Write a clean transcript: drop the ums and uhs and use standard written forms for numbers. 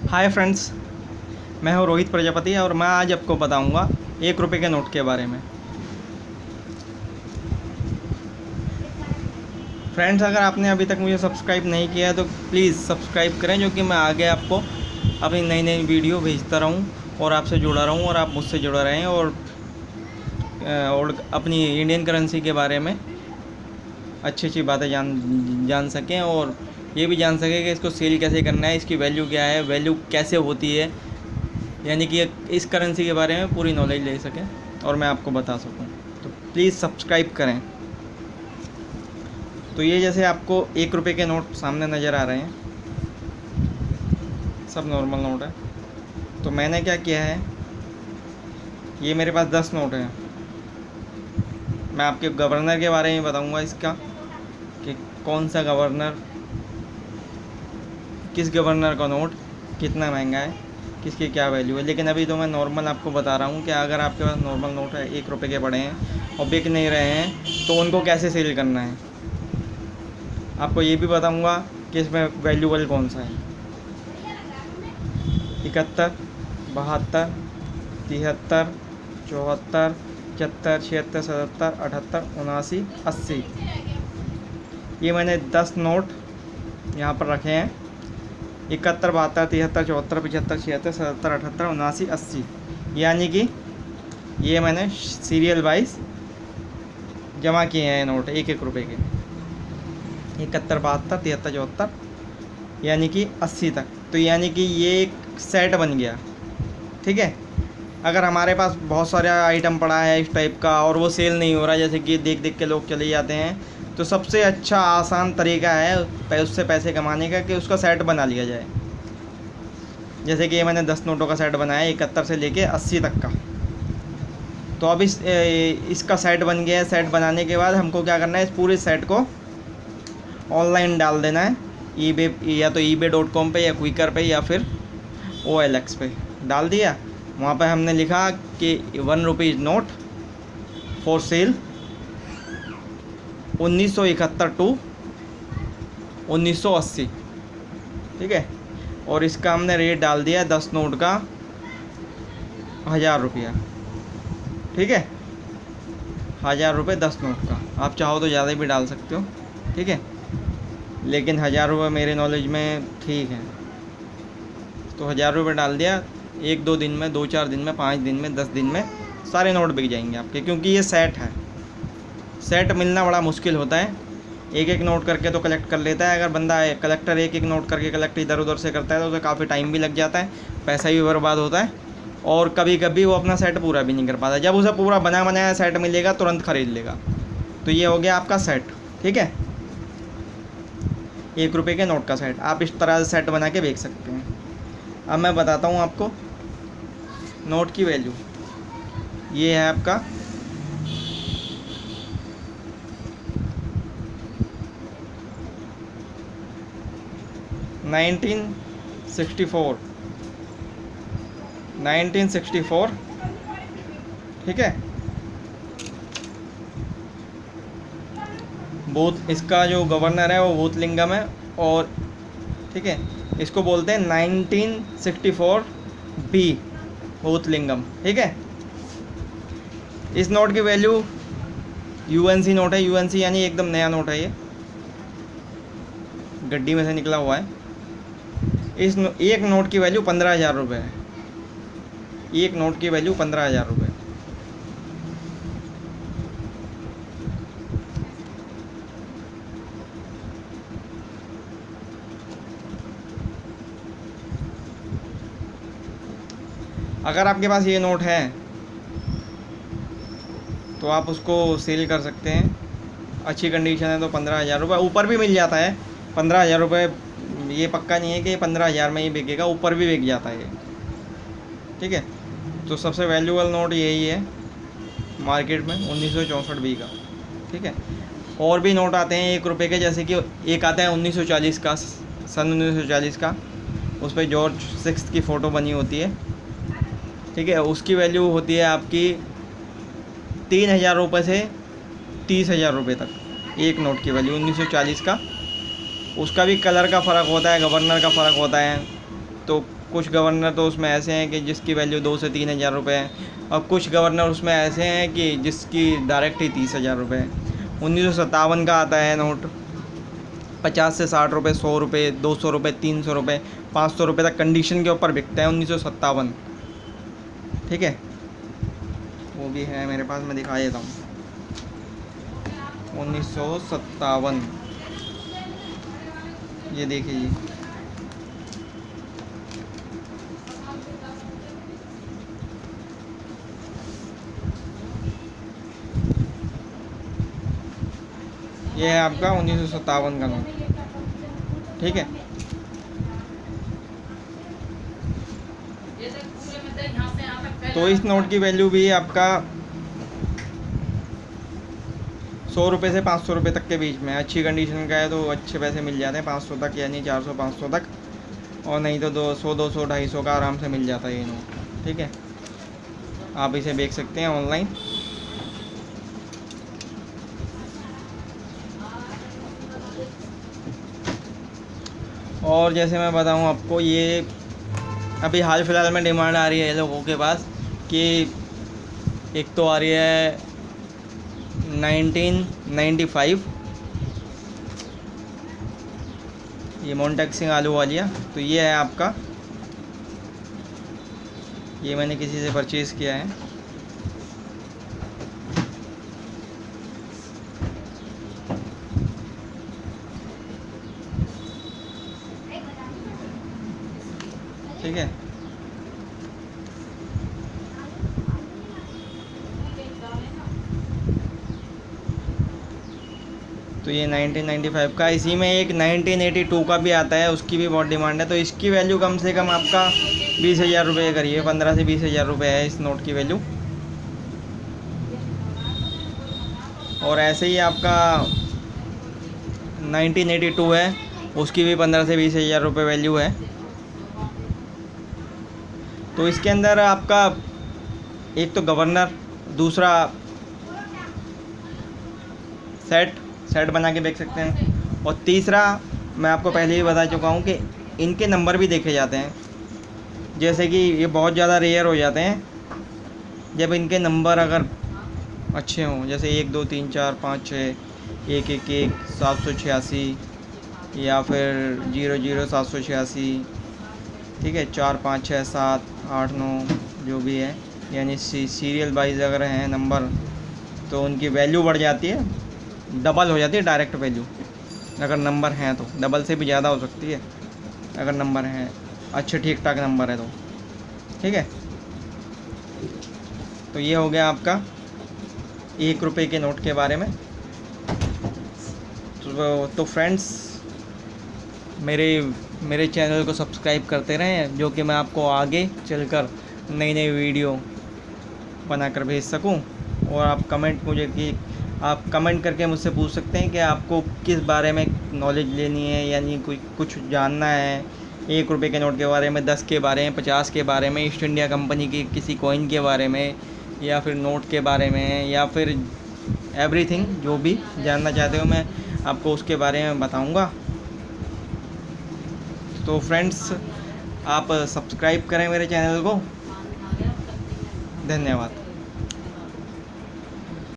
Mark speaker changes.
Speaker 1: Hi friends, मैं हूँ रोहित प्रजापति और मैं आज आपको बताऊंगा 1 रुपये के नोट के बारे में। फ्रेंड्स, अगर आपने अभी तक मुझे सब्सक्राइब नहीं किया है तो प्लीज़ सब्सक्राइब करें, जो कि मैं आगे आपको अपनी नई नई वीडियो भेजता रहूँ और आपसे जुड़ा रहूँ और आप मुझसे जुड़े रहें और अपनी इंडियन करेंसी के बारे में अच्छी अच्छी बातें जान सकें और ये भी जान सकें कि इसको सेल कैसे करना है, इसकी वैल्यू क्या है, वैल्यू कैसे होती है, यानी कि इस करेंसी के बारे में पूरी नॉलेज ले सकें और मैं आपको बता सकूं। तो प्लीज़ सब्सक्राइब करें। तो ये जैसे आपको 1 रुपये के नोट सामने नज़र आ रहे हैं, सब नॉर्मल नोट है। तो मैंने क्या किया है, ये मेरे पास 10 नोट हैं। मैं आपके गवर्नर के बारे में बताऊंगा इसका, कि कौन सा गवर्नर, किस गवर्नर का नोट कितना महंगा है, किसकी क्या वैल्यू है। लेकिन अभी तो मैं नॉर्मल आपको बता रहा हूँ कि अगर आपके पास नॉर्मल नोट है 1 रुपये के पड़े हैं और बिक नहीं रहे हैं तो उनको कैसे सेल करना है। आपको ये भी बताऊँगा कि इसमें वैल्यूबल कौन सा है। 71, 72, 73, 74, 75, 76, 77, 78, 79, 80। ये मैंने 10 नोट यहाँ पर रखे हैं। 71, 72, 73, 74, 75, 76, 77, 78, 79, 80, यानी कि ये मैंने सीरियल वाइज जमा किए हैं नोट 1-1 रुपये के। 71, 72, 73, 74, यानी कि 80 तक। तो यानी कि ये एक सेट बन गया, ठीक है। अगर हमारे पास बहुत सारा आइटम पड़ा है इस टाइप का और वो सेल नहीं हो रहा, जैसे कि देख देख के लोग चले जाते हैं, तो सबसे अच्छा आसान तरीका है उससे पैसे कमाने का कि उसका सेट बना लिया जाए। जैसे कि ये मैंने 10 नोटों का सेट बनाया 71 से लेके 80 तक का। तो अब इसका सेट बन गया है। सेट बनाने के बाद हमको क्या करना है, इस पूरे सेट को ऑनलाइन डाल देना है। ईबे, या तो ebay.com पे या क्विकर पे या फिर OLX पे डाल दिया। वहाँ पे हमने लिखा कि 1 rupees note for sale 1971 to 1980, ठीक है। और इसका हमने रेट डाल दिया 10 नोट का 1000 रुपया, ठीक है। 1000 रुपये 10 नोट का। आप चाहो तो ज़्यादा भी डाल सकते हो, ठीक है, लेकिन 1000 रुपये मेरे नॉलेज में ठीक है। तो 1000 रुपये डाल दिया। 1-2 दिन में, 2-4 दिन में, 5 दिन में, 10 दिन में सारे नोट बिक जाएंगे आपके, क्योंकि ये सेट है। सेट मिलना बड़ा मुश्किल होता है। एक एक नोट करके तो कलेक्ट कर लेता है। अगर बंदा कलेक्टर एक एक नोट करके कलेक्ट इधर उधर से करता है तो उसे काफ़ी टाइम भी लग जाता है, पैसा भी बर्बाद होता है, और कभी कभी वो अपना सेट पूरा भी नहीं कर पाता। जब उसे पूरा बना बनाया सेट मिलेगा तुरंत ख़रीद लेगा। तो ये हो गया आपका सेट, ठीक है। 1 रुपये के नोट का सेट आप इस तरह से सेट बना के बेच सकते हैं। अब मैं बताता हूँ आपको नोट की वैल्यू। ये है आपका 1964, ठीक है। बूथ, इसका जो गवर्नर है वो बूथलिंगम है, और ठीक है, इसको बोलते हैं 1964 बी बूथलिंगम, ठीक है। इस नोट की वैल्यू UNC नोट है। UNC यानी एकदम नया नोट है, ये गड्डी में से निकला हुआ है। एक नोट की वैल्यू 15,000 रुपये है। एक नोट की वैल्यू 15,000 रुपये। अगर आपके पास ये नोट है तो आप उसको सेल कर सकते हैं। अच्छी कंडीशन है तो 15,000 रुपये, ऊपर भी मिल जाता है। 15,000 रुपये ये पक्का नहीं है कि 15,000 में ही बिकेगा, ऊपर भी बिक जाता है ये, ठीक है। तो सबसे वैल्यूबल नोट यही है मार्केट में 1964 बी का, ठीक है। और भी नोट आते हैं 1 रुपये के, जैसे कि एक आता है 1940 का, सन 1940 का। उस पर जॉर्ज 6 की फ़ोटो बनी होती है, ठीक है। उसकी वैल्यू होती है आपकी 3,000 रुपये से 30,000 रुपये तक। एक नोट की वैल्यू 1940 का। उसका भी कलर का फ़र्क होता है, गवर्नर का फ़र्क होता है। तो कुछ गवर्नर तो उसमें ऐसे हैं कि जिसकी वैल्यू 2 से 3 हज़ार रुपये है, और कुछ गवर्नर उसमें ऐसे हैं कि जिसकी डायरेक्ट ही 30 हज़ार रुपये है। 1957 का आता है नोट, 50 से 60 रुपये, 100 रुपये, 200 रुपये, 300 रुपये, 500 रुपये तक कंडीशन के ऊपर बिकता है 1957। ठीक है, वो भी है मेरे पास, मैं दिखा देता हूँ। 1957, ये देखिए जी, ये है आपका 1957 का नोट। ठीक है, तो इस नोट की वैल्यू भी आपका 100 रुपये से 500 रुपये तक के बीच में, अच्छी कंडीशन का है तो अच्छे पैसे मिल जाते हैं 500 तक, यानी 400-500 तक, और नहीं तो 200, 250 का आराम से मिल जाता है ये नोट। ठीक है, आप इसे बेच सकते हैं ऑनलाइन। और जैसे मैं बताऊं आपको, ये अभी हाल फिलहाल में डिमांड आ रही है लोगों के पास कि एक तो आ रही है 1995, ये मोन्टेक्सिंग आलू वालिया, तो ये है आपका, ये मैंने किसी से परचेज़ किया है। ठीक है, तो ये 1995 का, इसी में एक 1982 का भी आता है, उसकी भी बहुत डिमांड है। तो इसकी वैल्यू कम से कम आपका 20,000 रुपये करिए, 15 से 20,000 रुपये है इस नोट की वैल्यू। और ऐसे ही आपका 1982 है, उसकी भी 15 से 20,000 रुपये वैल्यू है। तो इसके अंदर आपका एक तो गवर्नर, दूसरा सेट बना के बेच सकते हैं, और तीसरा मैं आपको पहले ही बता चुका हूँ कि इनके नंबर भी देखे जाते हैं। जैसे कि ये बहुत ज़्यादा रेयर हो जाते हैं जब इनके नंबर अगर अच्छे हों, जैसे 1 2 3 4 5 6 1 1 1 786, या फिर 0 0 786, ठीक है, 4 5 6 7 8 9 जो भी है, यानी सीरियल वाइज अगर हैं नंबर, तो उनकी वैल्यू बढ़ जाती है, डबल हो जाती है डायरेक्ट वैल्यू। अगर नंबर हैं तो डबल से भी ज़्यादा हो सकती है अगर नंबर हैं, अच्छे ठीक ठाक नंबर है तो। ठीक है, तो ये हो गया आपका 1 रुपये के नोट के बारे में। तो फ्रेंड्स, मेरे चैनल को सब्सक्राइब करते रहें, जो कि मैं आपको आगे चलकर नई नई वीडियो बनाकर भेज सकूं। और आप कमेंट करके मुझसे पूछ सकते हैं कि आपको किस बारे में नॉलेज लेनी है, यानी कुछ जानना है 1 रुपये के नोट के बारे में, 10 के बारे में, 50 के बारे में, ईस्ट इंडिया कंपनी की किसी कॉइन के बारे में, या फिर नोट के बारे में, या फिर एवरीथिंग जो भी जानना चाहते हो मैं आपको उसके बारे में बताऊंगा। तो फ्रेंड्स, आप सब्सक्राइब करें मेरे चैनल को। धन्यवाद।